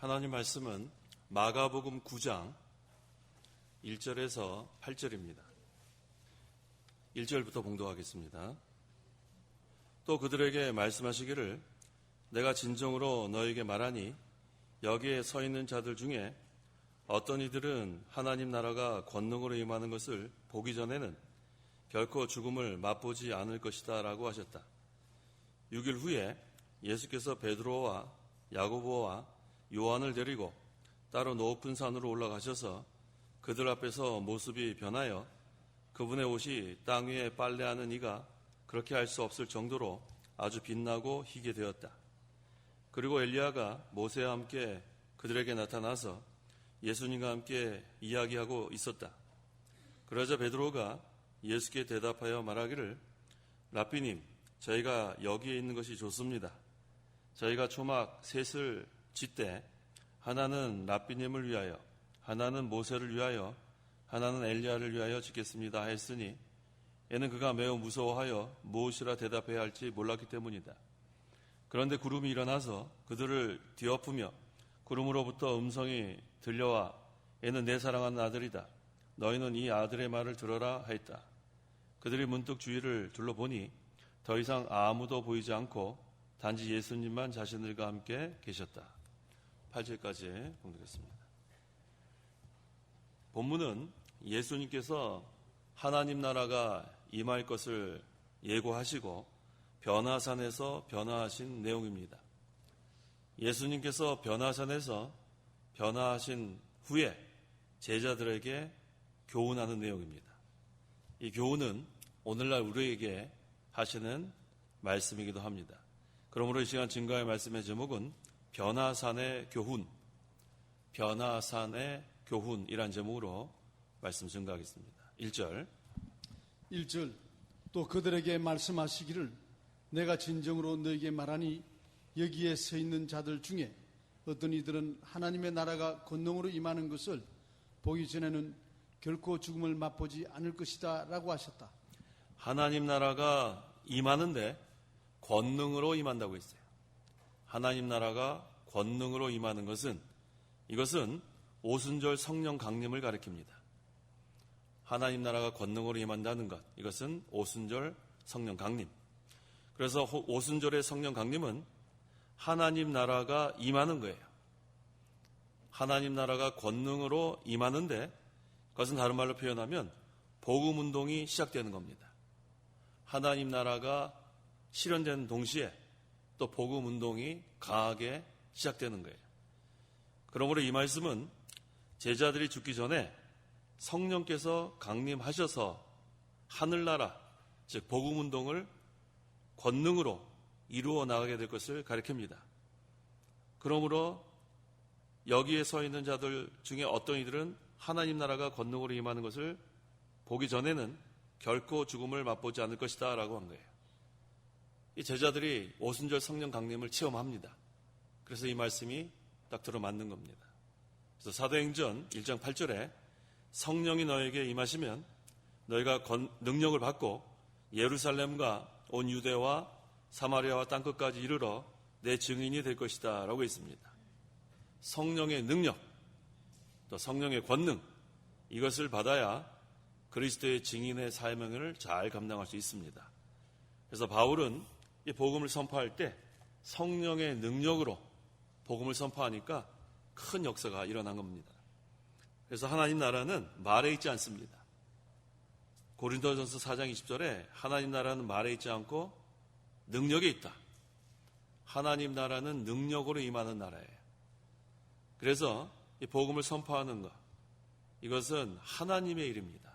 하나님 말씀은 마가복음 9장 1절에서 8절입니다. 1절부터 봉독하겠습니다. 또 그들에게 말씀하시기를 내가 진정으로 너에게 말하니 여기에 서 있는 자들 중에 어떤 이들은 하나님 나라가 권능으로 임하는 것을 보기 전에는 결코 죽음을 맛보지 않을 것이다 라고 하셨다. 6일 후에 예수께서 베드로와 야고보와 요한을 데리고 따로 높은 산으로 올라가셔서 그들 앞에서 모습이 변하여 그분의 옷이 땅 위에 빨래하는 이가 그렇게 할 수 없을 정도로 아주 빛나고 희게 되었다. 그리고 엘리야가 모세와 함께 그들에게 나타나서 예수님과 함께 이야기하고 있었다. 그러자 베드로가 예수께 대답하여 말하기를 랍비님, 저희가 여기에 있는 것이 좋습니다. 저희가 초막 셋을 짓되 하나는 랍비님을 위하여, 하나는 모세를 위하여, 하나는 엘리야를 위하여 짓겠습니다 했으니 이는 그가 매우 무서워하여 무엇이라 대답해야 할지 몰랐기 때문이다. 그런데 구름이 일어나서 그들을 뒤엎으며 구름으로부터 음성이 들려와 얘는 내 사랑하는 아들이다. 너희는 이 아들의 말을 들어라 하였다. 그들이 문득 주위를 둘러보니 더 이상 아무도 보이지 않고 단지 예수님만 자신들과 함께 계셨다. 8절까지 봉독했습니다. 본문은 예수님께서 하나님 나라가 임할 것을 예고하시고 변화산에서 변화하신 내용입니다. 예수님께서 변화산에서 변화하신 후에 제자들에게 교훈하는 내용입니다. 이 교훈은 오늘날 우리에게 하시는 말씀이기도 합니다. 그러므로 이 시간 증거의 말씀의 제목은 변화산의 교훈, 변화산의 교훈이란 제목으로 말씀 증거하겠습니다. 1절 또 그들에게 말씀하시기를 내가 진정으로 너에게 말하니 여기에 서 있는 자들 중에 어떤 이들은 하나님의 나라가 권능으로 임하는 것을 보기 전에는 결코 죽음을 맛보지 않을 것이다 라고 하셨다. 하나님 나라가 임하는데 권능으로 임한다고 했어요. 하나님 나라가 권능으로 임하는 것은 이것은 오순절 성령 강림을 가리킵니다. 하나님 나라가 권능으로 임한다는 것, 이것은 오순절 성령 강림. 그래서 오순절의 성령 강림은 하나님 나라가 임하는 거예요. 하나님 나라가 권능으로 임하는데 그것은 다른 말로 표현하면 복음 운동이 시작되는 겁니다. 하나님 나라가 실현되는 동시에 또 복음 운동이 강하게 시작되는 거예요. 그러므로 이 말씀은 제자들이 죽기 전에 성령께서 강림하셔서 하늘나라, 즉 복음 운동을 권능으로 이루어 나가게 될 것을 가리킵니다. 그러므로 여기에 서 있는 자들 중에 어떤 이들은 하나님 나라가 권능으로 임하는 것을 보기 전에는 결코 죽음을 맛보지 않을 것이다 라고 한 거예요. 이 제자들이 오순절 성령 강림을 체험합니다. 그래서 이 말씀이 딱 들어맞는 겁니다. 그래서 사도행전 1장 8절에 성령이 너에게 임하시면 너희가 능력을 받고 예루살렘과 온 유대와 사마리아와 땅끝까지 이르러 내 증인이 될 것이다 라고 있습니다. 성령의 능력, 또 성령의 권능, 이것을 받아야 그리스도의 증인의 사명을 잘 감당할 수 있습니다. 그래서 바울은 이 복음을 선포할 때 성령의 능력으로 복음을 선포하니까 큰 역사가 일어난 겁니다. 그래서 하나님 나라는 말에 있지 않습니다. 고린도전서 4장 20절에 하나님 나라는 말에 있지 않고 능력에 있다. 하나님 나라는 능력으로 임하는 나라예요. 그래서 이 복음을 선포하는 것, 이것은 하나님의 일입니다.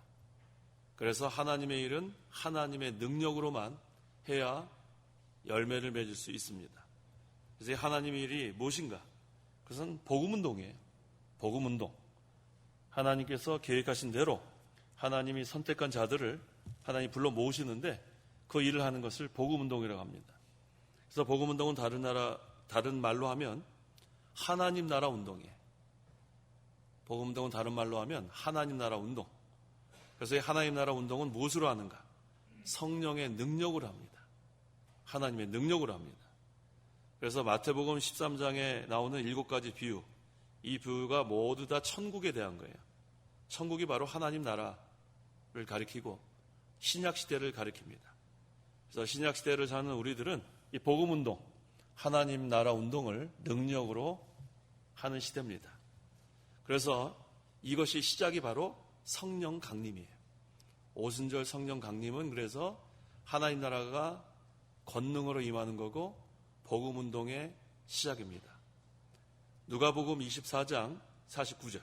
그래서 하나님의 일은 하나님의 능력으로만 해야 열매를 맺을 수 있습니다. 그래서 하나님의 일이 무엇인가? 그것은 복음운동이에요. 복음운동. 하나님께서 계획하신 대로 하나님이 선택한 자들을 하나님이 불러 모으시는데 그 일을 하는 것을 복음운동이라고 합니다. 그래서 복음운동은 다른 말로 하면 하나님 나라 운동이에요. 복음운동은 다른 말로 하면 하나님 나라 운동. 그래서 이 하나님 나라 운동은 무엇으로 하는가? 성령의 능력으로 합니다. 하나님의 능력으로 합니다. 그래서 마태복음 13장에 나오는 7가지 비유, 이 비유가 모두 다 천국에 대한 거예요. 천국이 바로 하나님 나라를 가리키고 신약 시대를 가리킵니다. 그래서 신약 시대를 사는 우리들은 이 복음 운동, 하나님 나라 운동을 능력으로 하는 시대입니다. 그래서 이것이 시작이 바로 성령 강림이에요. 오순절 성령 강림은 그래서 하나님 나라가 권능으로 임하는 거고 복음 운동의 시작입니다. 누가복음 24장 49절.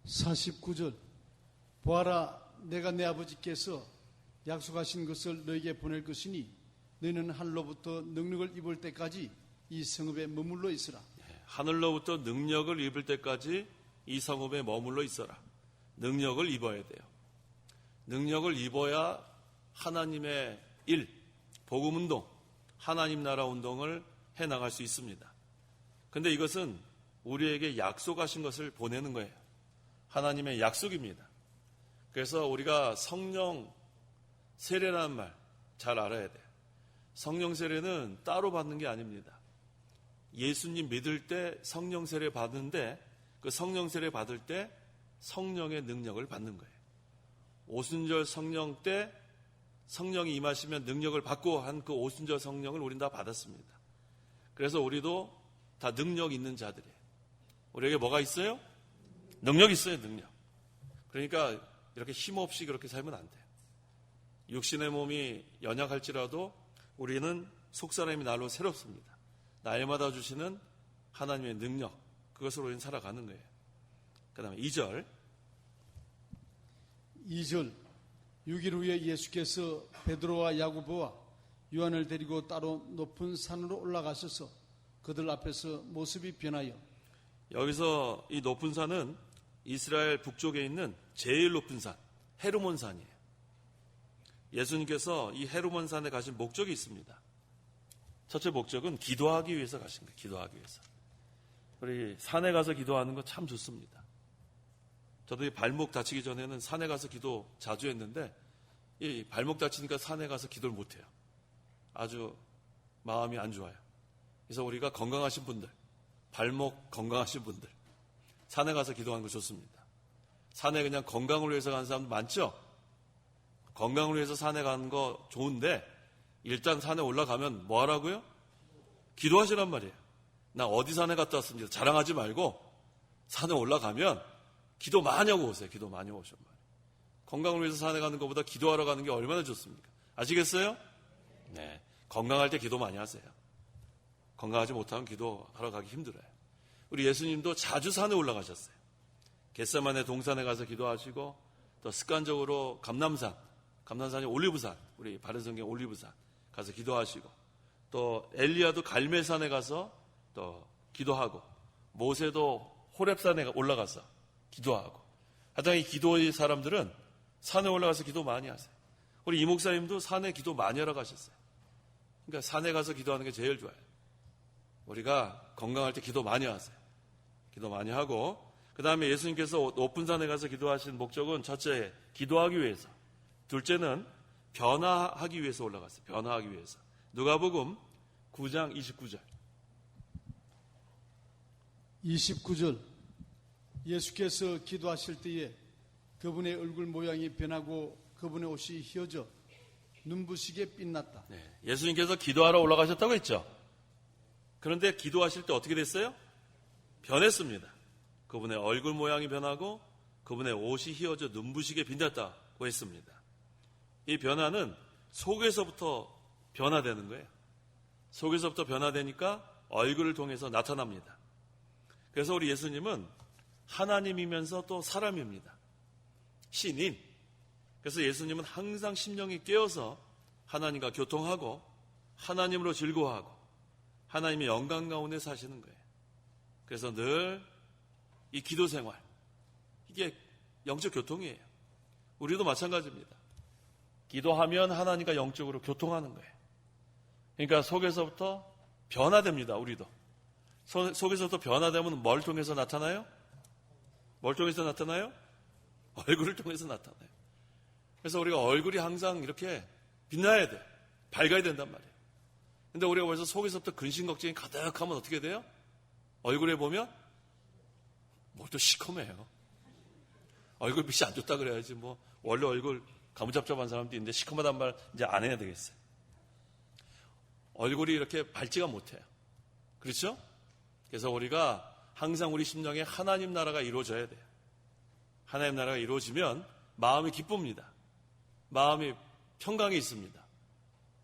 49절. 보아라, 내가 내 아버지께서 약속하신 것을 너에게 보낼 것이니 너희는 하늘로부터 능력을 입을 때까지 이 성읍에 머물러 있으라. 하늘로부터 능력을 입을 때까지 이 성읍에 머물러 있어라. 능력을 입어야 돼요. 능력을 입어야 하나님의 일, 복음 운동, 하나님 나라 운동을 해나갈 수 있습니다. 그런데 이것은 우리에게 약속하신 것을 보내는 거예요. 하나님의 약속입니다. 그래서 우리가 성령 세례라는 말 잘 알아야 돼요. 성령 세례는 따로 받는 게 아닙니다. 예수님 믿을 때 성령 세례 받는데 그 성령 세례 받을 때 성령의 능력을 받는 거예요. 오순절 성령 때 성령이 임하시면 능력을 받고 한 그 오순절 성령을 우린 다 받았습니다. 그래서 우리도 다 능력 있는 자들이에요. 우리에게 뭐가 있어요? 능력 있어요, 능력. 그러니까 이렇게 힘없이 그렇게 살면 안 돼요. 육신의 몸이 연약할지라도 우리는 속사람이 날로 새롭습니다. 날마다 주시는 하나님의 능력, 그것으로 우리는 살아가는 거예요. 그 다음에 2절. 2절. 6일 후에 예수께서 베드로와 야고보와 요한을 데리고 따로 높은 산으로 올라가셔서 그들 앞에서 모습이 변하여. 여기서 이 높은 산은 이스라엘 북쪽에 있는 제일 높은 산, 헤르몬 산이에요. 예수님께서 이 헤르몬 산에 가신 목적이 있습니다. 첫째 목적은 기도하기 위해서 가신 거예요. 기도하기 위해서. 우리 산에 가서 기도하는 거 참 좋습니다. 저도 이 발목 다치기 전에는 산에 가서 기도 자주 했는데 이 발목 다치니까 산에 가서 기도를 못해요. 아주 마음이 안 좋아요. 그래서 우리가 건강하신 분들, 발목 건강하신 분들, 산에 가서 기도하는 거 좋습니다. 산에 그냥 건강을 위해서 가는 사람도 많죠? 건강을 위해서 산에 가는 거 좋은데 일단 산에 올라가면 뭐 하라고요? 기도하시란 말이에요. 나 어디 산에 갔다 왔습니다. 자랑하지 말고 산에 올라가면 기도 많이 하고 오세요. 기도 많이 오셔 말이에요. 건강을 위해서 산에 가는 것보다 기도하러 가는 게 얼마나 좋습니까? 아시겠어요? 네, 건강할 때 기도 많이 하세요. 건강하지 못하면 기도하러 가기 힘들어요. 우리 예수님도 자주 산에 올라가셨어요. 겟세마네 동산에 가서 기도하시고 또 습관적으로 감남산이 올리브산, 우리 바른성경 올리브산 가서 기도하시고 또 엘리야도 갈멜산에 가서 또 기도하고 모세도 호렙산에 올라가서 기도하고 하여튼 이 기도의 사람들은 산에 올라가서 기도 많이 하세요. 우리 이 목사님도 산에 기도 많이 하러 가셨어요. 그러니까 산에 가서 기도하는 게 제일 좋아요. 우리가 건강할 때 기도 많이 하세요. 기도 많이 하고 그 다음에 예수님께서 높은 산에 가서 기도하신 목적은 첫째, 기도하기 위해서. 둘째는 변화하기 위해서 올라갔어요. 변화하기 위해서. 누가복음 9장 29절. 29절. 예수께서 기도하실 때에 그분의 얼굴 모양이 변하고 그분의 옷이 휘어져 눈부시게 빛났다. 네, 예수님께서 기도하러 올라가셨다고 했죠. 그런데 기도하실 때 어떻게 됐어요? 변했습니다. 그분의 얼굴 모양이 변하고 그분의 옷이 휘어져 눈부시게 빛났다고 했습니다. 이 변화는 속에서부터 변화되는 거예요. 속에서부터 변화되니까 얼굴을 통해서 나타납니다. 그래서 우리 예수님은 하나님이면서 또 사람입니다. 신인. 그래서 예수님은 항상 심령이 깨어서 하나님과 교통하고 하나님으로 즐거워하고 하나님의 영광 가운데 사시는 거예요. 그래서 늘 이 기도 생활, 이게 영적 교통이에요. 우리도 마찬가지입니다. 기도하면 하나님과 영적으로 교통하는 거예요. 그러니까 속에서부터 변화됩니다. 우리도. 속에서부터 변화되면 뭘 통해서 나타나요? 뭘 통해서 나타나요? 얼굴을 통해서 나타나요. 그래서 우리가 얼굴이 항상 이렇게 빛나야 돼. 밝아야 된단 말이에요. 근데 우리가 벌써 속에서부터 근심 걱정이 가득하면 어떻게 돼요? 얼굴에 보면 뭐 또 시커매요. 얼굴 빛이 안 좋다 그래야지 뭐 원래 얼굴 가무잡잡한 사람도 있는데 시커멓단 말 이제 안 해야 되겠어요. 얼굴이 이렇게 밝지가 못해요. 그렇죠? 그래서 우리가 항상 우리 심령에 하나님 나라가 이루어져야 돼요. 하나님 나라가 이루어지면 마음이 기쁩니다. 마음이 평강이 있습니다.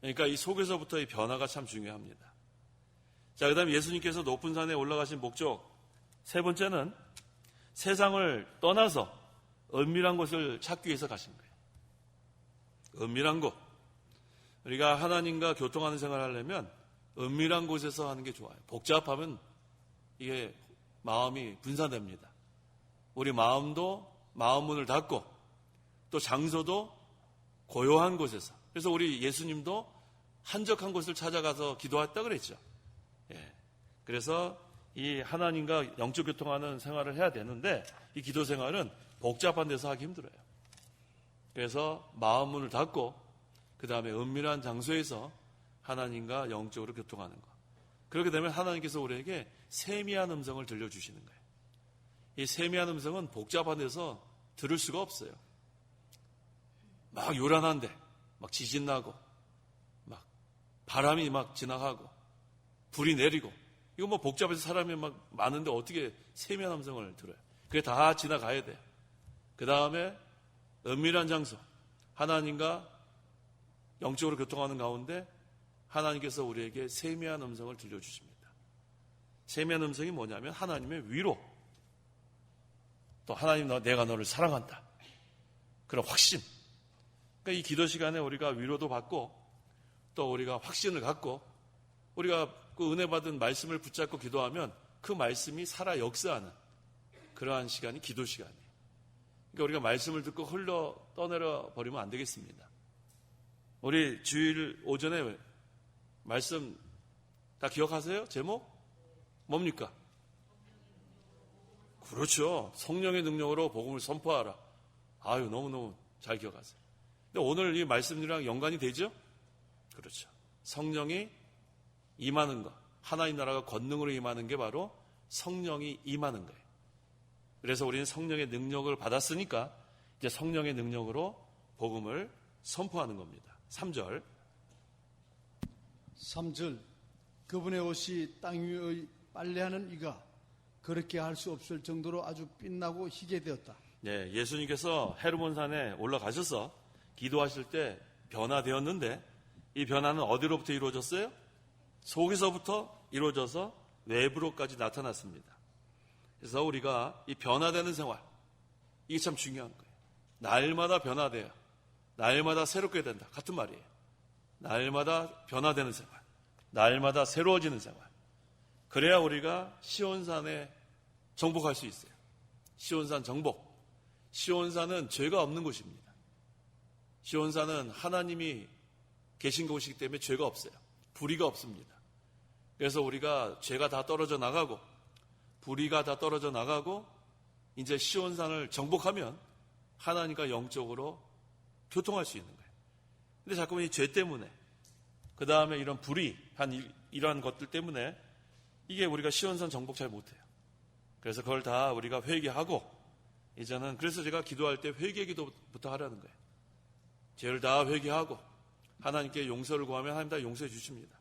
그러니까 이 속에서부터의 변화가 참 중요합니다. 자, 그 다음에 예수님께서 높은 산에 올라가신 목적 세 번째는 세상을 떠나서 은밀한 곳을 찾기 위해서 가신 거예요. 은밀한 곳. 우리가 하나님과 교통하는 생활을 하려면 은밀한 곳에서 하는 게 좋아요. 복잡하면 이게 마음이 분산됩니다. 우리 마음도 마음 문을 닫고 또 장소도 고요한 곳에서. 그래서 우리 예수님도 한적한 곳을 찾아가서 기도했다 그랬죠. 예. 그래서 이 하나님과 영적 교통하는 생활을 해야 되는데 이 기도 생활은 복잡한 데서 하기 힘들어요. 그래서 마음 문을 닫고 그 다음에 은밀한 장소에서 하나님과 영적으로 교통하는 것. 그렇게 되면 하나님께서 우리에게 세미한 음성을 들려주시는 거예요. 이 세미한 음성은 복잡한 데서 들을 수가 없어요. 막 요란한데 막 지진 나고 막 바람이 막 지나가고 불이 내리고 이거 뭐 복잡해서 사람이 막 많은데 어떻게 세미한 음성을 들어요. 그게 다 지나가야 돼요. 그 다음에 은밀한 장소 하나님과 영적으로 교통하는 가운데 하나님께서 우리에게 세미한 음성을 들려주십니다. 세미한 음성이 뭐냐면 하나님의 위로 또 하나님 내가 너를 사랑한다 그런 확신. 그러니까 이 기도 시간에 우리가 위로도 받고 또 우리가 확신을 갖고 우리가 그 은혜 받은 말씀을 붙잡고 기도하면 그 말씀이 살아 역사하는 그러한 시간이 기도 시간이에요. 그러니까 우리가 말씀을 듣고 흘러 떠내려 버리면 안 되겠습니다. 우리 주일 오전에 말씀 다 기억하세요? 제목? 뭡니까? 그렇죠. 성령의 능력으로 복음을 선포하라. 아유, 너무너무 잘 기억하세요. 근데 오늘 이 말씀이랑 연관이 되죠? 그렇죠. 성령이 임하는 것. 하나님 나라가 권능으로 임하는 게 바로 성령이 임하는 거예요. 그래서 우리는 성령의 능력을 받았으니까 이제 성령의 능력으로 복음을 선포하는 겁니다. 3절. 그분의 옷이 땅 위의 빨래하는 이가 그렇게 할 수 없을 정도로 아주 빛나고 희게 되었다. 네, 예수님께서 헤르몬산에 올라가셔서 기도하실 때 변화되었는데 이 변화는 어디로부터 이루어졌어요? 속에서부터 이루어져서 외부로까지 나타났습니다. 그래서 우리가 이 변화되는 생활, 이게 참 중요한 거예요. 날마다 변화돼요. 날마다 새롭게 된다. 같은 말이에요. 날마다 변화되는 생활, 날마다 새로워지는 생활. 그래야 우리가 시온산에 정복할 수 있어요. 시온산 정복. 시온산은 죄가 없는 곳입니다. 시온산은 하나님이 계신 곳이기 때문에 죄가 없어요. 불의가 없습니다. 그래서 우리가 죄가 다 떨어져 나가고 불의가 다 떨어져 나가고 이제 시온산을 정복하면 하나님과 영적으로 교통할 수 있는 거예요. 근데 자꾸만 이 죄 때문에 그 다음에 이런 불의한 이러한 것들 때문에 이게 우리가 시온산 정복 잘 못해요. 그래서 그걸 다 우리가 회개하고 이제는 그래서 제가 기도할 때 회개 기도부터 하라는 거예요. 죄를 다 회개하고 하나님께 용서를 구하면 하나님 다 용서해 주십니다.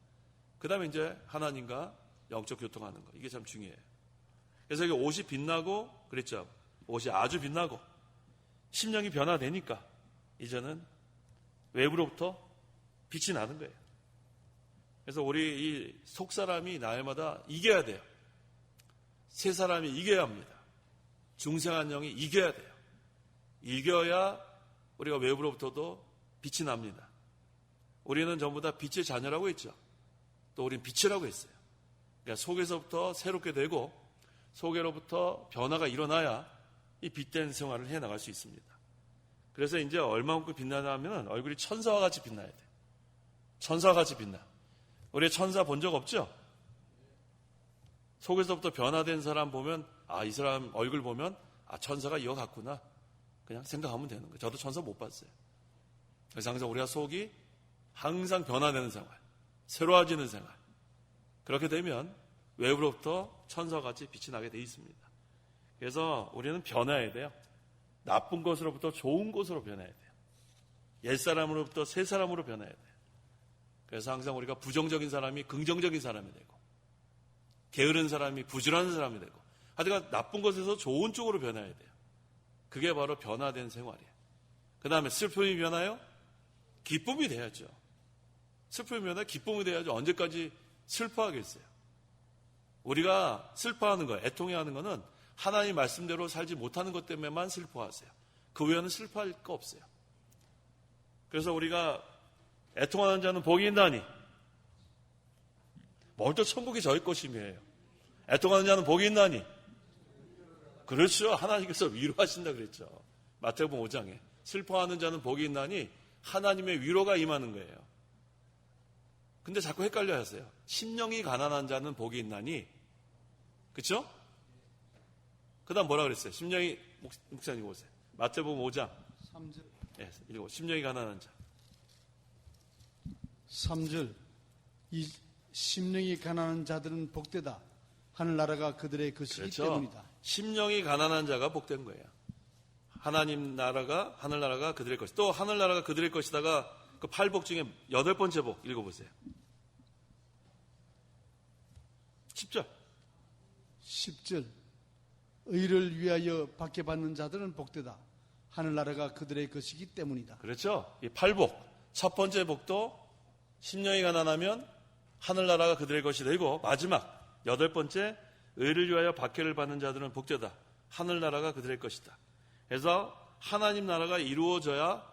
그 다음에 이제 하나님과 영적 교통하는 거. 이게 참 중요해요. 그래서 이게 옷이 빛나고 그랬죠. 옷이 아주 빛나고 심령이 변화되니까 이제는 외부로부터 빛이 나는 거예요. 그래서 우리 이 속사람이 날마다 이겨야 돼요. 새 사람이 이겨야 합니다. 중생한 영이 이겨야 돼요. 이겨야 우리가 외부로부터도 빛이 납니다. 우리는 전부 다 빛의 자녀라고 했죠. 또 우리는 빛이라고 했어요. 그러니까 속에서부터 새롭게 되고 속에로부터 변화가 일어나야 이 빛된 생활을 해나갈 수 있습니다. 그래서 이제 얼마만큼 빛나냐 하면 얼굴이 천사와 같이 빛나야 돼요. 천사와 같이 빛나. 우리 천사 본 적 없죠? 속에서부터 변화된 사람 보면 이 사람 얼굴 보면 천사가 이거 같구나. 그냥 생각하면 되는 거예요. 저도 천사 못 봤어요. 그래서 항상 우리가 속이 항상 변화되는 생활, 새로워지는 생활. 그렇게 되면 외부로부터 천사같이 빛이 나게 돼 있습니다. 그래서 우리는 변화해야 돼요. 나쁜 것으로부터 좋은 것으로 변해야 돼요. 옛사람으로부터 새사람으로 변해야 돼요. 그래서 항상 우리가 부정적인 사람이 긍정적인 사람이 되고, 게으른 사람이 부지런한 사람이 되고, 하여튼 나쁜 것에서 좋은 쪽으로 변해야 돼요. 그게 바로 변화된 생활이에요. 그 다음에 슬픔이 변화요? 기쁨이 돼야죠. 슬픔이 변화, 기쁨이 돼야죠. 언제까지 슬퍼하겠어요? 우리가 슬퍼하는 거, 애통해하는 거는 하나님 말씀대로 살지 못하는 것 때문에만 슬퍼하세요. 그 외에는 슬퍼할 거 없어요. 그래서 우리가 애통하는 자는 복이 있나니, 먼저 천국이 저희 것임이에요. 애통하는 자는 복이 있나니, 그렇죠. 하나님께서 위로하신다 그랬죠. 마태복음 5장에 슬퍼하는 자는 복이 있나니 하나님의 위로가 임하는 거예요. 근데 자꾸 헷갈려 하세요. 심령이 가난한 자는 복이 있나니, 그렇죠? 그 다음 뭐라 그랬어요? 심령이, 목사님 보세요. 마태복음 5장 3절. 네, 읽어. 심령이 가난한 자. 3절. 이 심령이 가난한 자들은 복되다. 하늘나라가 그들의 것이기 그렇죠. 때문이다. 심령이 가난한 자가 복된 거예요. 하나님 나라가, 하늘나라가 그들의 것이. 또 하늘나라가 그들의 것이다가 그 8복 중에 8번째 복 읽어보세요. 10절. 10절. 의를 위하여 박해받는 자들은 복되다. 하늘나라가 그들의 것이기 때문이다. 그렇죠. 이 8복. 첫 번째 복도 심령이 가난하면 하늘나라가 그들의 것이 되고, 마지막 8번째 의를 위하여 박해를 받는 자들은 복되다. 하늘나라가 그들의 것이다. 그래서 하나님 나라가 이루어져야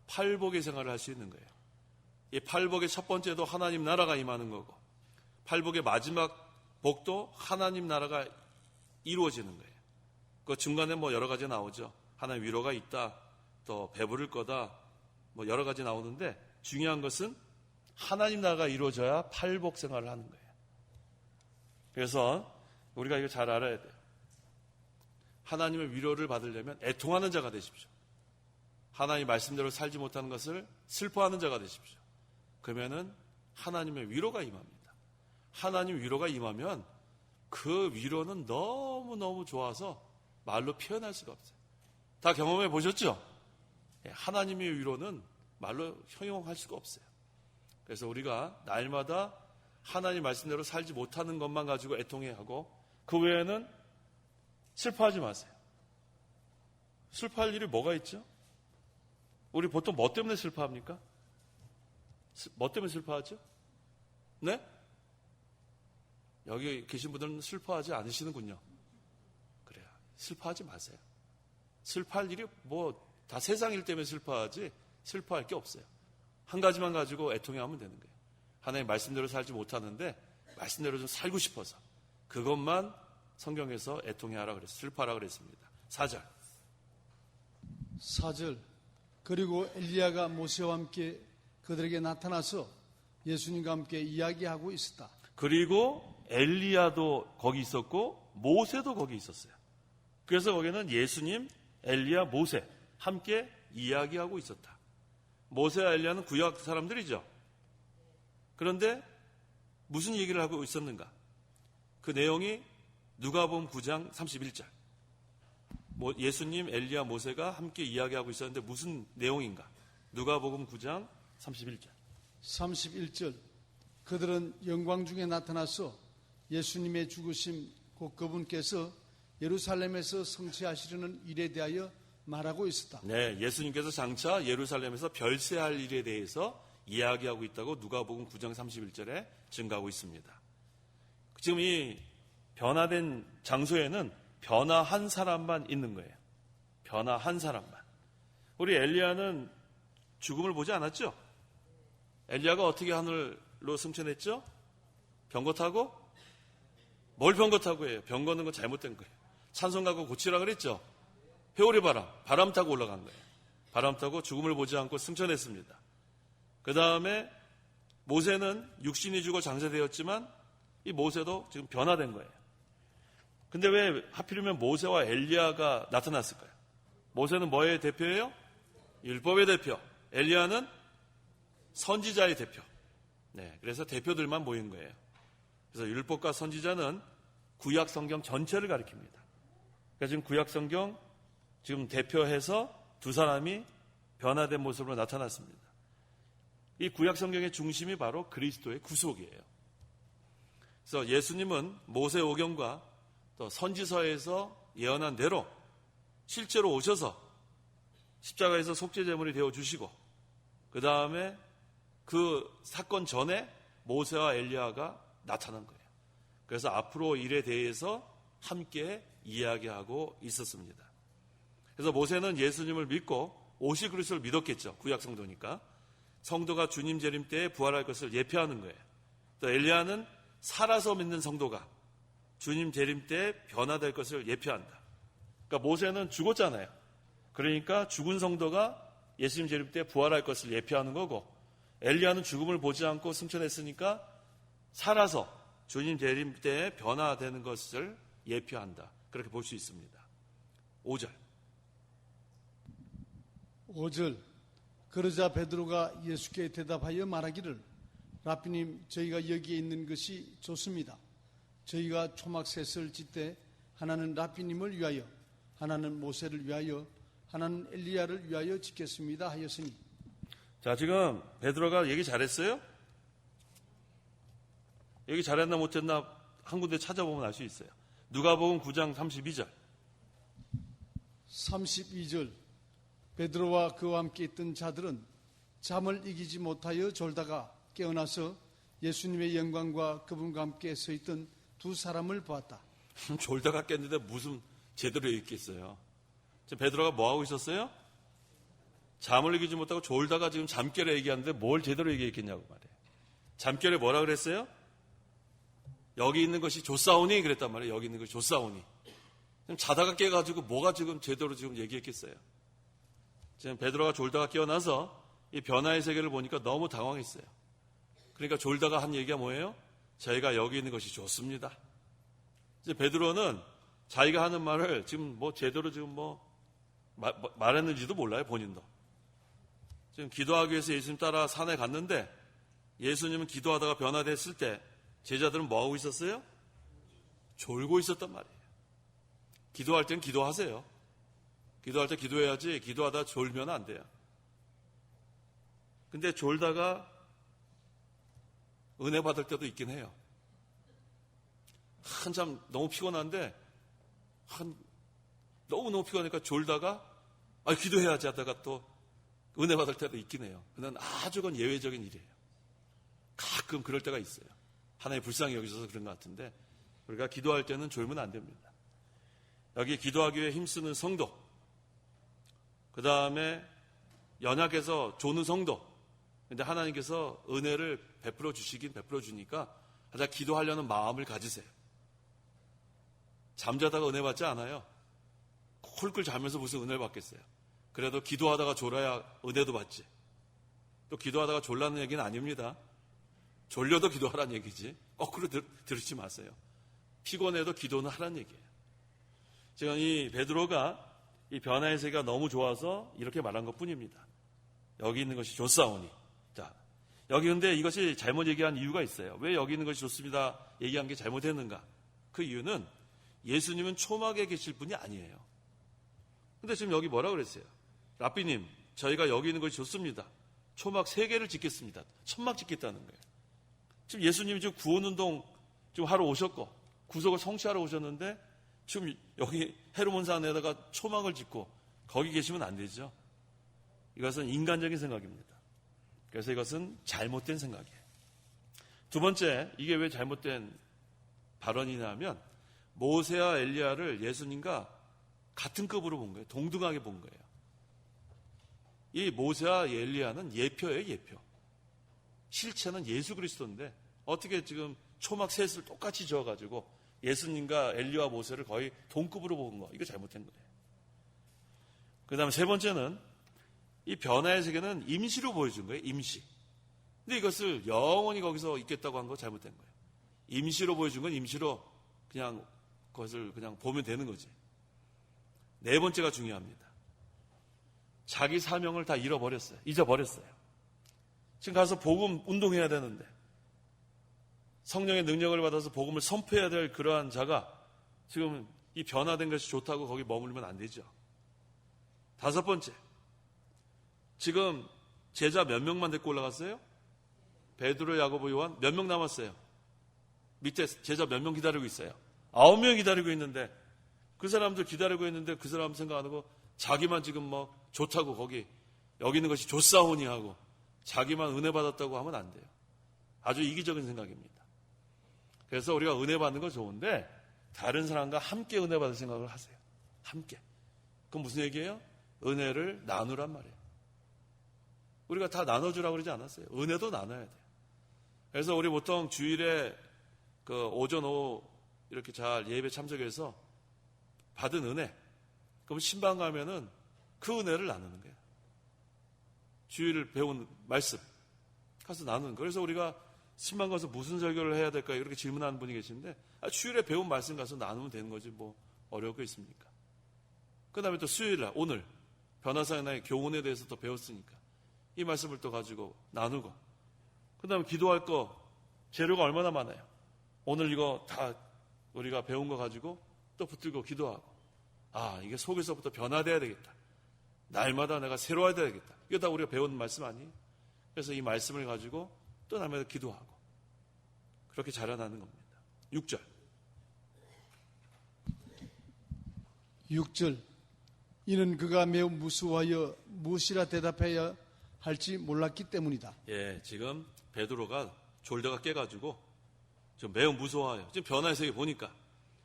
8복의 생활을 할 수 있는 거예요. 이 8복의 첫 번째도 하나님 나라가 임하는 거고, 8복의 마지막 복도 하나님 나라가 이루어지는 거예요. 그 중간에 뭐 여러 가지 나오죠. 하나님 위로가 있다, 또 배부를 거다, 뭐 여러 가지 나오는데, 중요한 것은 하나님 나라가 이루어져야 8복 생활을 하는 거예요. 그래서 우리가 이거 잘 알아야 돼요. 하나님의 위로를 받으려면 애통하는 자가 되십시오. 하나님 말씀대로 살지 못하는 것을 슬퍼하는 자가 되십시오. 그러면은 하나님의 위로가 임합니다. 하나님 위로가 임하면 그 위로는 너무너무 좋아서 말로 표현할 수가 없어요. 다 경험해 보셨죠? 하나님의 위로는 말로 형용할 수가 없어요. 그래서 우리가 날마다 하나님 말씀대로 살지 못하는 것만 가지고 애통해하고, 그 외에는 슬퍼하지 마세요. 슬퍼할 일이 뭐가 있죠? 우리 보통 뭐 때문에 슬퍼합니까? 뭐 때문에 슬퍼하죠? 네? 여기 계신 분들은 슬퍼하지 않으시는군요. 그래요. 슬퍼하지 마세요. 슬퍼할 일이 뭐 다 세상 일 때문에 슬퍼하지 슬퍼할 게 없어요. 한 가지만 가지고 애통해하면 되는 거예요. 하나님 말씀대로 살지 못하는데 말씀대로 좀 살고 싶어서, 그것만 성경에서 애통해하라 그랬어요. 슬퍼하라 그랬습니다. 4절. 4절. 그리고 엘리야가 모세와 함께 그들에게 나타나서 예수님과 함께 이야기하고 있었다. 그리고 엘리야도 거기 있었고 모세도 거기 있었어요. 그래서 거기는 예수님, 엘리야, 모세 함께 이야기하고 있었다. 모세와 엘리야는 구약 사람들이죠. 그런데 무슨 얘기를 하고 있었는가? 그 내용이 누가복음 9장 31절. 예수님, 엘리야, 모세가 함께 이야기하고 있었는데 무슨 내용인가? 누가복음 9장 31절. 31절. 그들은 영광 중에 나타나서 예수님의 죽으심, 곧 그분께서 예루살렘에서 성취하시려는 일에 대하여 말하고 있었다. 네, 예수님께서 장차 예루살렘에서 별세할 일에 대해서 이야기하고 있다고 누가복음 9장 31절에 증가하고 있습니다. 지금 이 변화된 장소에는 변화한 사람만 있는 거예요. 변화한 사람만. 우리 엘리야는 죽음을 보지 않았죠? 엘리야가 어떻게 하늘로 승천했죠? 병거 타고? 뭘 병거 타고 해요? 병거는 건 잘못된 거예요. 찬송 가고 고치라 그랬죠? 회오리 바람 타고 올라간 거예요. 바람 타고 죽음을 보지 않고 승천했습니다. 그 다음에 모세는 육신이 죽어 장사되었지만 이 모세도 지금 변화된 거예요. 근데 왜 하필이면 모세와 엘리야가 나타났을까요? 모세는 뭐의 대표예요? 율법의 대표. 엘리야는 선지자의 대표. 네, 그래서 대표들만 모인 거예요. 그래서 율법과 선지자는 구약 성경 전체를 가리킵니다. 그러니까 지금 구약 성경 지금 대표해서 두 사람이 변화된 모습으로 나타났습니다. 이 구약 성경의 중심이 바로 그리스도의 구속이에요. 그래서 예수님은 모세오경과 또 선지서에서 예언한 대로 실제로 오셔서 십자가에서 속죄제물이 되어주시고 그 다음에 그 사건 전에 모세와 엘리야가 나타난 거예요. 그래서 앞으로 일에 대해서 함께 이야기하고 있었습니다. 그래서 모세는 예수님을 믿고 오실 그리스도를 믿었겠죠. 구약 성도니까. 성도가 주님 재림 때에 부활할 것을 예표하는 거예요. 또 엘리야는 살아서 믿는 성도가 주님 재림 때에 변화될 것을 예표한다. 그러니까 모세는 죽었잖아요. 그러니까 죽은 성도가 예수님 재림 때 부활할 것을 예표하는 거고, 엘리야는 죽음을 보지 않고 승천했으니까 살아서 주님 재림 때에 변화되는 것을 예표한다. 그렇게 볼 수 있습니다. 5절. 그러자 베드로가 예수께 대답하여 말하기를, 라삐님, 저희가 여기에 있는 것이 좋습니다. 저희가 초막셋을 짓되 하나는 라삐님을 위하여, 하나는 모세를 위하여, 하나는 엘리야를 위하여 짓겠습니다 하였으니. 자, 지금 베드로가 얘기 잘했어요? 얘기 잘했나 못했나 한 군데 찾아보면 알 수 있어요. 누가복음 9장 32절. 32절. 베드로와 그와 함께 있던 자들은 잠을 이기지 못하여 졸다가 깨어나서 예수님의 영광과 그분과 함께 서 있던 두 사람을 보았다. 졸다가 깼는데 무슨 제대로 얘기했겠어요. 지금 베드로가 뭐하고 있었어요? 잠을 이기지 못하고 졸다가 지금 잠결에 얘기하는데 뭘 제대로 얘기했겠냐고 말이에요. 잠결에 뭐라 그랬어요? 여기 있는 것이 좋사오니 그랬단 말이에요. 여기 있는 것이 좋사오니. 지금 자다가 깨가지고 뭐가 지금 제대로 지금 얘기했겠어요. 지금 베드로가 졸다가 깨어나서 이 변화의 세계를 보니까 너무 당황했어요. 그러니까 졸다가 한 얘기가 뭐예요? 저희가 여기 있는 것이 좋습니다. 이제 베드로는 자기가 하는 말을 지금 뭐 제대로 지금 말했는지도 몰라요, 본인도. 지금 기도하기 위해서 예수님 따라 산에 갔는데 예수님은 기도하다가 변화됐을 때 제자들은 뭐 하고 있었어요? 졸고 있었단 말이에요. 기도할 땐 기도하세요. 기도할 때 기도해야지 기도하다 졸면 안 돼요. 근데 졸다가 은혜 받을 때도 있긴 해요. 한참 너무 피곤한데 너무 피곤하니까 졸다가 기도해야지 하다가 또 은혜 받을 때도 있긴 해요. 그건 아주 예외적인 일이에요. 가끔 그럴 때가 있어요. 하나님 불쌍히 여기셔서 그런 것 같은데 우리가 기도할 때는 졸면 안 됩니다. 여기 기도하기 위해 힘쓰는 성도, 그 다음에 연약해서 조는 성도, 근데 하나님께서 은혜를 베풀어 주시긴 베풀어 주니까 하자 기도하려는 마음을 가지세요. 잠자다가 은혜 받지 않아요. 홀꿀 자면서 무슨 은혜를 받겠어요. 그래도 기도하다가 졸아야 은혜도 받지. 또 기도하다가 졸라는 얘기는 아닙니다. 졸려도 기도하라는 얘기지. 거꾸로 들으지 마세요. 피곤해도 기도는 하라는 얘기예요. 지금 이 베드로가 이 변화의 세계가 너무 좋아서 이렇게 말한 것 뿐입니다. 여기 있는 것이 좋사오니. 자, 여기 근데 이것이 잘못 얘기한 이유가 있어요. 왜 여기 있는 것이 좋습니다 얘기한 게 잘못했는가? 그 이유는 예수님은 초막에 계실 분이 아니에요. 근데 지금 여기 뭐라 그랬어요? 라삐님, 저희가 여기 있는 것이 좋습니다. 초막 3개를 짓겠습니다. 천막 짓겠다는 거예요. 지금 예수님이 지금 구원운동 지금 하러 오셨고 구속을 성취하러 오셨는데 지금 여기 헤르몬산에다가 초막을 짓고 거기 계시면 안 되죠. 이것은 인간적인 생각입니다. 그래서 이것은 잘못된 생각이에요. 두 번째, 이게 왜 잘못된 발언이냐면 모세와 엘리야를 예수님과 같은 급으로 본 거예요. 동등하게 본 거예요. 이 모세와 엘리야는 예표예요, 예표. 실체는 예수 그리스도인데 어떻게 지금 초막 셋을 똑같이 지어가지고 예수님과 엘리야와 모세를 거의 동급으로 본 거, 이거 잘못된 거예요. 그 다음에 세 번째는 이 변화의 세계는 임시로 보여준 거예요, 임시. 근데 이것을 영원히 거기서 있겠다고 한 거 잘못된 거예요. 임시로 보여준 건 임시로 그냥 그것을 그냥 보면 되는 거지. 네 번째가 중요합니다. 자기 사명을 다 잃어버렸어요. 잊어버렸어요. 지금 가서 복음 운동해야 되는데 성령의 능력을 받아서 복음을 선포해야 될 그러한 자가 지금 이 변화된 것이 좋다고 거기 머물면 안 되죠. 다섯 번째, 지금 제자 몇 명만 데리고 올라갔어요? 베드로, 야고보, 요한 몇 명 남았어요? 밑에 제자 몇 명 기다리고 있어요? 9명 기다리고 있는데 그 사람들 기다리고 있는데 그 사람 생각 안 하고 자기만 지금 뭐 좋다고 거기 여기 있는 것이 좋사오니 하고 자기만 은혜 받았다고 하면 안 돼요. 아주 이기적인 생각입니다. 그래서 우리가 은혜 받는 건 좋은데 다른 사람과 함께 은혜 받을 생각을 하세요. 함께. 그건 무슨 얘기예요? 은혜를 나누란 말이에요. 우리가 다 나눠주라고 그러지 않았어요. 은혜도 나눠야 돼요. 그래서 우리 보통 주일에 그 오전 오후 이렇게 잘 예배 참석해서 받은 은혜, 그럼 신방 가면은 그 은혜를 나누는 거예요. 주일을 배운 말씀 가서 나누는 거예요. 그래서 우리가 신방 가서 무슨 설교를 해야 될까 이렇게 질문하는 분이 계신데 주일에 배운 말씀 가서 나누면 되는 거지 뭐 어려울 거 있습니까? 그 다음에 또 수요일날 오늘 변화사역의 교훈에 대해서 또 배웠으니까 이 말씀을 또 가지고 나누고 그 다음에 기도할 거 재료가 얼마나 많아요. 오늘 이거 다 우리가 배운 거 가지고 또 붙들고 기도하고 이게 속에서부터 변화돼야 되겠다. 날마다 내가 새로워야 되겠다. 이거 다 우리가 배운 말씀 아니에요? 그래서 이 말씀을 가지고 또 날마다 기도하고 그렇게 자라나는 겁니다. 6절 6절 이는 그가 매우 무수하여 무엇이라 대답해야 할지 몰랐기 때문이다. 예, 지금 베드로가 졸다가 깨가지고 지금 매우 무서워요. 지금 변화의 세계 보니까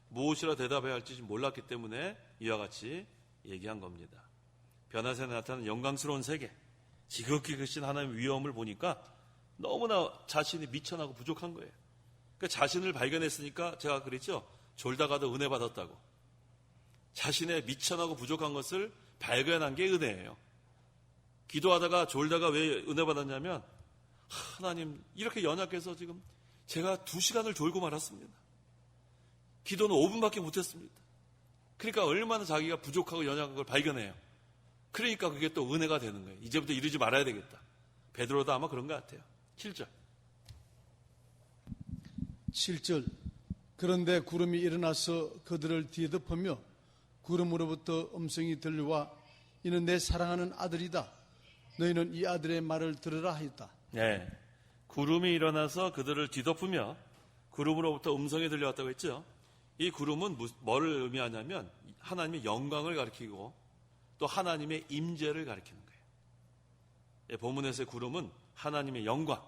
무엇이라 대답해야 할지 지금 몰랐기 때문에 이와 같이 얘기한 겁니다. 변화세에 나타나는 영광스러운 세계, 지극히 크신 하나님의 위엄을 보니까 너무나 자신이 미천하고 부족한 거예요. 그러니까 자신을 발견했으니까 제가 그랬죠. 졸다가도 은혜 받았다고. 자신의 미천하고 부족한 것을 발견한 게 은혜예요. 기도하다가 졸다가 왜 은혜 받았냐면 하나님 이렇게 연약해서 지금 제가 2시간을 졸고 말았습니다. 기도는 5분밖에 못했습니다. 그러니까 얼마나 자기가 부족하고 연약한 걸 발견해요. 그러니까 그게 또 은혜가 되는 거예요. 이제부터 이러지 말아야 되겠다. 베드로도 아마 그런 것 같아요. 7절 그런데 구름이 일어나서 그들을 뒤덮으며 구름으로부터 음성이 들려와 이는 내 사랑하는 아들이다. 너희는 이 아들의 말을 들으라 하였다. 네, 구름이 일어나서 그들을 뒤덮으며 구름으로부터 음성이 들려왔다고 했죠. 이 구름은 뭐를 의미하냐면 하나님의 영광을 가리키고 또 하나님의 임재를 가리키는 거예요. 예, 본문에서의 구름은 하나님의 영광,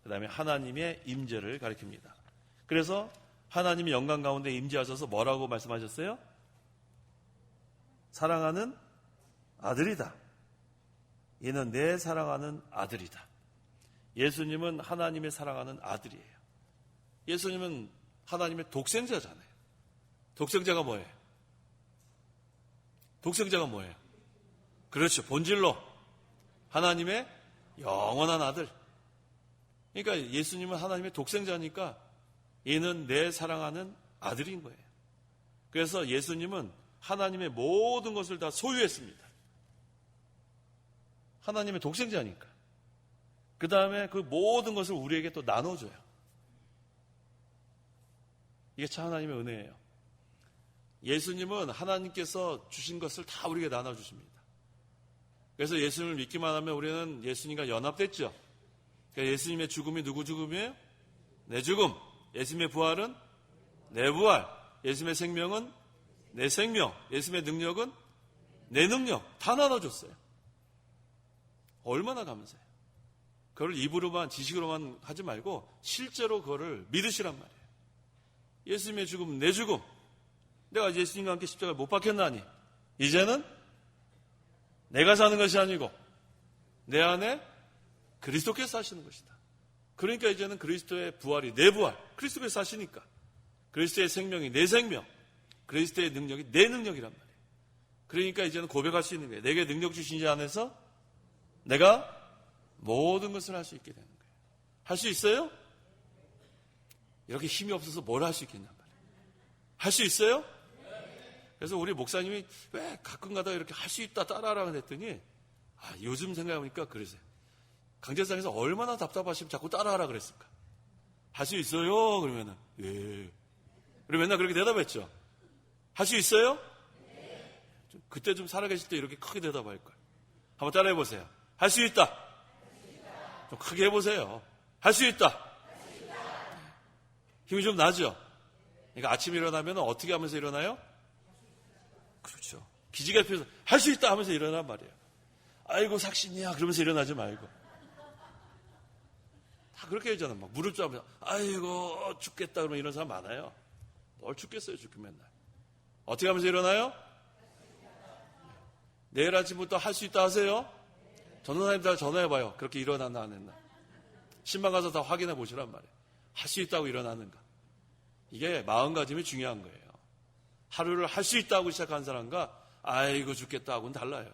그 다음에 하나님의 임재를 가리킵니다. 그래서 하나님의 영광 가운데 임재하셔서 뭐라고 말씀하셨어요? 사랑하는 아들이다. 이는 내 사랑하는 아들이다. 예수님은 하나님의 사랑하는 아들이에요. 예수님은 하나님의 독생자잖아요. 독생자가 뭐예요? 독생자가 뭐예요? 그렇죠. 본질로 하나님의 영원한 아들. 그러니까 예수님은 하나님의 독생자니까 이는 내 사랑하는 아들인 거예요. 그래서 예수님은 하나님의 모든 것을 다 소유했습니다. 하나님의 독생자니까. 그 다음에 그 모든 것을 우리에게 또 나눠줘요. 이게 참 하나님의 은혜예요. 예수님은 하나님께서 주신 것을 다 우리에게 나눠주십니다. 그래서 예수님을 믿기만 하면 우리는 예수님과 연합됐죠. 그러니까 예수님의 죽음이 누구 죽음이에요? 내 죽음. 예수님의 부활은 내 부활. 예수님의 생명은 내 생명. 예수님의 능력은 내 능력. 다 나눠줬어요. 얼마나 감사해요. 그걸 입으로만 지식으로만 하지 말고 실제로 그거를 믿으시란 말이에요. 예수님의 죽음, 내 죽음. 내가 예수님과 함께 십자가에 못 박혔나니 이제는 내가 사는 것이 아니고 내 안에 그리스도께서 사시는 것이다. 그러니까 이제는 그리스도의 부활이 내 부활, 그리스도께서 사시니까 그리스도의 생명이 내 생명, 그리스도의 능력이 내 능력이란 말이에요. 그러니까 이제는 고백할 수 있는 거예요. 내게 능력 주신 자 안에서 내가 모든 것을 할 수 있게 되는 거예요. 할 수 있어요? 이렇게 힘이 없어서 뭘 할 수 있겠냔 말이에요. 할 수 있어요? 그래서 우리 목사님이 왜 가끔 가다가 이렇게 할 수 있다 따라하라 그랬더니 요즘 생각해보니까 그러세요. 강제상에서 얼마나 답답하시면 자꾸 따라하라 그랬을까? 할 수 있어요? 그러면은, 예. 그리고 맨날 그렇게 대답했죠. 할 수 있어요? 그때 좀 살아계실 때 이렇게 크게 대답할 거예요. 한번 따라해 보세요. 할 수 있다. 좀 크게 해보세요. 할 수 있다. 힘이 좀 나죠? 그러니까 아침에 일어나면 어떻게 하면서 일어나요? 그렇죠. 기지개 펴서 할 수 있다 하면서 일어난 말이에요. 아이고 삭신이야 그러면서 일어나지 말고. 다 그렇게 하잖아. 막 무릎 잡으면서 아이고 죽겠다 그러면 이런 사람 많아요. 뭘 죽겠어요 죽긴 맨날. 어떻게 하면서 일어나요? 내일 아침부터 할 수 있다 하세요. 전도사님 다 전화해봐요. 그렇게 일어났나 안 했나. 신방 가서 다 확인해 보시란 말이에요. 할 수 있다고 일어나는가. 이게 마음가짐이 중요한 거예요. 하루를 할 수 있다고 시작한 사람과 아이고 죽겠다 하고는 달라요.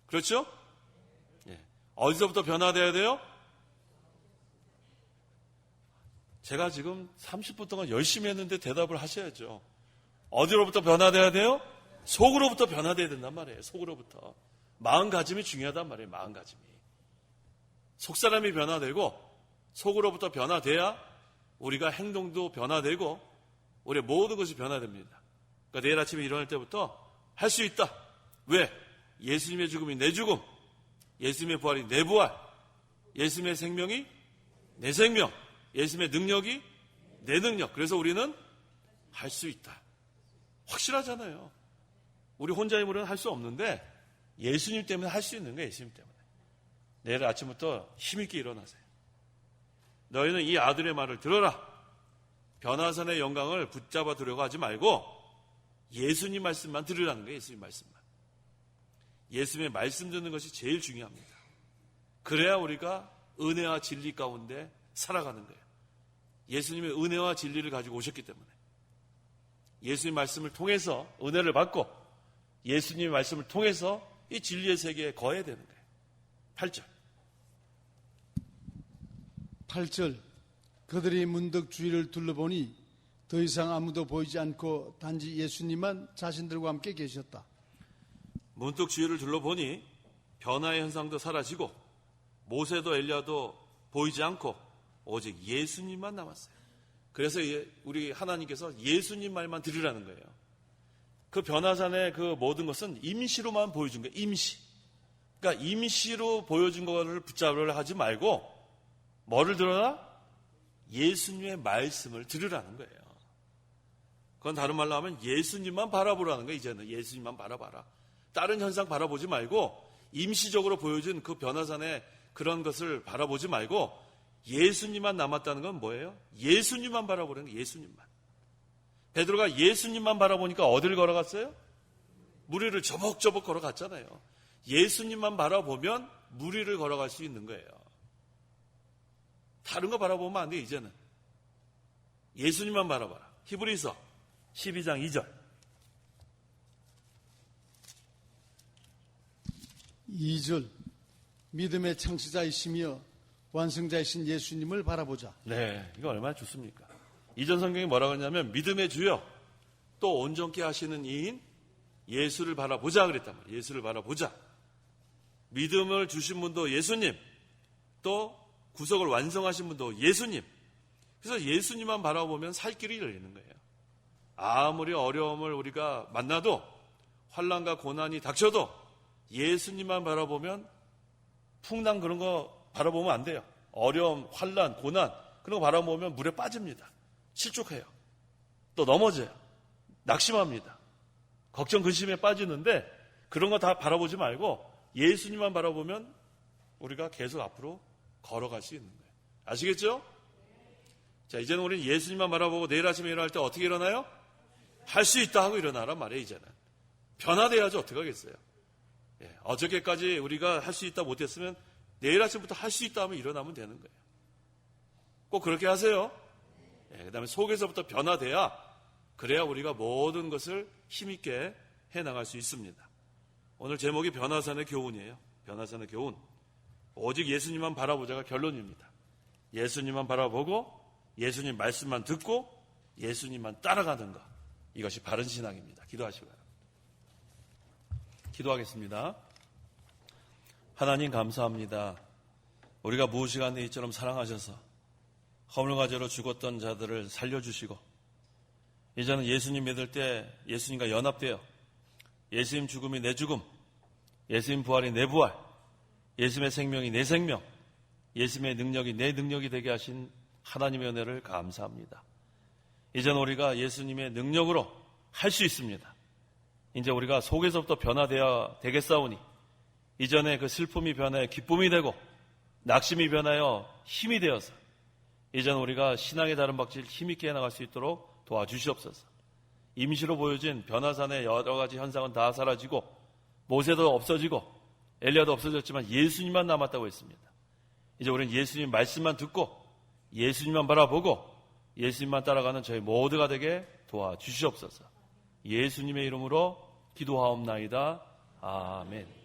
그렇죠? 예. 어디서부터 변화돼야 돼요? 제가 지금 30분 동안 열심히 했는데 대답을 하셔야죠. 어디로부터 변화돼야 돼요? 속으로부터 변화돼야 된단 말이에요. 속으로부터. 마음가짐이 중요하단 말이에요. 마음가짐이. 속사람이 변화되고 속으로부터 변화돼야 우리가 행동도 변화되고 우리의 모든 것이 변화됩니다. 그러니까 내일 아침에 일어날 때부터 할 수 있다. 왜? 예수님의 죽음이 내 죽음, 예수님의 부활이 내 부활, 예수님의 생명이 내 생명, 예수님의 능력이 내 능력. 그래서 우리는 할 수 있다. 확실하잖아요. 우리 혼자 힘으로는 할 수 없는데 예수님 때문에 할 수 있는 거예요. 예수님 때문에. 내일 아침부터 힘있게 일어나세요. 너희는 이 아들의 말을 들어라. 변화산의 영광을 붙잡아 두려고 하지 말고 예수님 말씀만 들으라는 거예요. 예수님 말씀만. 예수님의 말씀 듣는 것이 제일 중요합니다. 그래야 우리가 은혜와 진리 가운데 살아가는 거예요. 예수님의 은혜와 진리를 가지고 오셨기 때문에 예수님 말씀을 통해서 은혜를 받고 예수님의 말씀을 통해서 이 진리의 세계에 거해야 되는 거예요. 8절. 8절. 그들이 문득 주위를 둘러보니 더 이상 아무도 보이지 않고 단지 예수님만 자신들과 함께 계셨다. 문득 주위를 둘러보니 변화의 현상도 사라지고 모세도 엘리야도 보이지 않고 오직 예수님만 남았어요. 그래서 우리 하나님께서 예수님 말만 들으라는 거예요. 그 변화산의 그 모든 것은 임시로만 보여준 거예요. 임시. 그러니까 임시로 보여준 거를 붙잡으려 하지 말고 뭐를 들어라? 예수님의 말씀을 들으라는 거예요. 그건 다른 말로 하면 예수님만 바라보라는 거예요. 이제는 예수님만 바라봐라. 다른 현상 바라보지 말고 임시적으로 보여준 그 변화산의 그런 것을 바라보지 말고 예수님만 남았다는 건 뭐예요? 예수님만 바라보라는 거예요. 예수님만. 베드로가 예수님만 바라보니까 어디를 걸어갔어요? 물 위를 저벅저벅 걸어갔잖아요. 예수님만 바라보면 물 위를 걸어갈 수 있는 거예요. 다른 거 바라보면 안 돼요. 이제는 예수님만 바라봐라. 히브리서 12장 2절. 2절. 믿음의 창시자이시며 완성자이신 예수님을 바라보자. 네, 이거 얼마나 좋습니까? 이전 성경이 뭐라고 하냐면 믿음의 주여 또 온전케 하시는 이인 예수를 바라보자 그랬단 말이에요. 예수를 바라보자. 믿음을 주신 분도 예수님, 또 구속을 완성하신 분도 예수님. 그래서 예수님만 바라보면 살 길이 열리는 거예요. 아무리 어려움을 우리가 만나도 환난과 고난이 닥쳐도 예수님만 바라보면 풍랑 그런 거 바라보면 안 돼요. 어려움, 환난, 고난 그런 거 바라보면 물에 빠집니다. 실족해요. 또 넘어져요. 낙심합니다. 걱정, 근심에 빠지는데 그런 거 다 바라보지 말고 예수님만 바라보면 우리가 계속 앞으로 걸어갈 수 있는 거예요. 아시겠죠? 자, 이제는 우리는 예수님만 바라보고 내일 아침에 일어날 때 어떻게 일어나요? 할 수 있다 하고 일어나란 말이에요. 이제는 변화돼야지 어떻게 하겠어요? 예, 어저께까지 우리가 할 수 있다 못했으면 내일 아침부터 할 수 있다 하면 일어나면 되는 거예요. 꼭 그렇게 하세요. 예, 그 다음에 속에서부터 변화돼야 그래야 우리가 모든 것을 힘있게 해나갈 수 있습니다. 오늘 제목이 변화산의 교훈이에요. 변화산의 교훈. 오직 예수님만 바라보자가 결론입니다. 예수님만 바라보고 예수님 말씀만 듣고 예수님만 따라가는 것. 이것이 바른 신앙입니다. 기도하시기 바랍니다. 기도하겠습니다. 하나님 감사합니다. 우리가 무엇이간에 이처럼 사랑하셔서 허물과제로 죽었던 자들을 살려주시고 이제는 예수님 믿을 때 예수님과 연합되어 예수님 죽음이 내 죽음, 예수님 부활이 내 부활, 예수님의 생명이 내 생명, 예수님의 능력이 내 능력이 되게 하신 하나님의 은혜를 감사합니다. 이제는 우리가 예수님의 능력으로 할 수 있습니다. 이제 우리가 속에서부터 변화되어야 되겠사오니 이전에 그 슬픔이 변하여 기쁨이 되고 낙심이 변하여 힘이 되어서 이제는 우리가 신앙의 다른 박질 힘있게 해나갈 수 있도록 도와주시옵소서. 임시로 보여진 변화산의 여러 가지 현상은 다 사라지고 모세도 없어지고 엘리야도 없어졌지만 예수님만 남았다고 했습니다. 이제 우리는 예수님 말씀만 듣고 예수님만 바라보고 예수님만 따라가는 저희 모두가 되게 도와주시옵소서. 예수님의 이름으로 기도하옵나이다. 아멘.